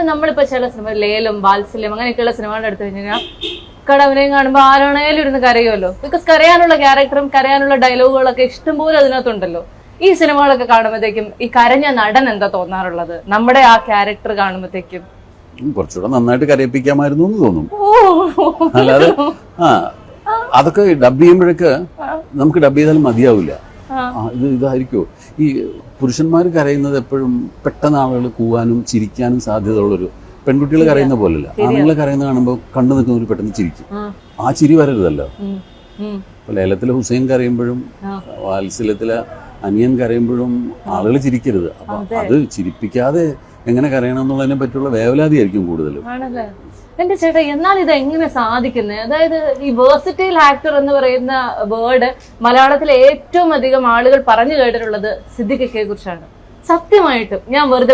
നമ്മളിപ്പോ ചില സിനിമ ലേലം വാത്സല്യം അങ്ങനെയൊക്കെയുള്ള സിനിമകൾ എടുത്തു കഴിഞ്ഞാൽ കടവനെയും കാണുമ്പോൾ ആരാണേലും ഇരുന്ന് കരയുമല്ലോ. ബിക്കോസ് കരയാനുള്ള ക്യാരക്ടറും കരയാനുള്ള ഡയലോഗുകളൊക്കെ ഇഷ്ടംപോലെ അതിനകത്തുണ്ടല്ലോ. ഈ സിനിമകളൊക്കെ കാണുമ്പോഴത്തേക്കും ഈ കരഞ്ഞ നടൻ എന്താ തോന്നാറുള്ളത് നമ്മുടെ ആ ക്യാരക്ടർ കാണുമ്പോഴത്തേക്കും? കുറച്ചുകൂടെ നന്നായിട്ട് കരയിപ്പിക്കാമായിരുന്നു എന്ന് തോന്നും. അല്ലാതെ അതൊക്കെ ഡബ് ചെയ്യുമ്പോഴൊക്കെ നമുക്ക് ഡബ് ചെയ്താലും മതിയാവില്ല. ഇതായിരിക്കുമോ ഈ പുരുഷന്മാർ കരയുന്നത് എപ്പോഴും പെട്ടെന്ന് ആളുകൾ കൂവാനും ചിരിക്കാനും സാധ്യതയുള്ളൊരു, പെൺകുട്ടികൾ കരയുന്ന പോലല്ല. ആണുങ്ങൾ കരയുന്ന കാണുമ്പോൾ കണ്ടു നിൽക്കുന്നവർ പെട്ടെന്ന് ചിരിക്കും. ആ ചിരി വരരുതല്ലോ. ഇപ്പൊ ലേലത്തിലെ ഹുസൈൻ കരയുമ്പോഴും വാത്സല്യത്തിലെ അനിയൻ കരയുമ്പോഴും ആളുകൾ ചിരിക്കരുത്. അപ്പൊ അത് ചിരിപ്പിക്കാതെ എങ്ങനെ കരയണം എന്നുള്ളതിനെ പറ്റിയുള്ള വേവലാതിയായിരിക്കും കൂടുതലും. എന്റെ ചേട്ടാ, എന്നാൽ ഇത് എങ്ങനെ സാധിക്കുന്നത്? അതായത് ഈ വേഴ്സറ്റൈൽ ആക്ടർ എന്ന് പറയുന്ന വേർഡ് മലയാളത്തിലെ ഏറ്റവും അധികം ആളുകൾ പറഞ്ഞു കേട്ടിട്ടുള്ളത് സിദ്ദിഖിനെ കുറിച്ചാണ്. സത്യമായിട്ടും ഞാൻ വെറുതെ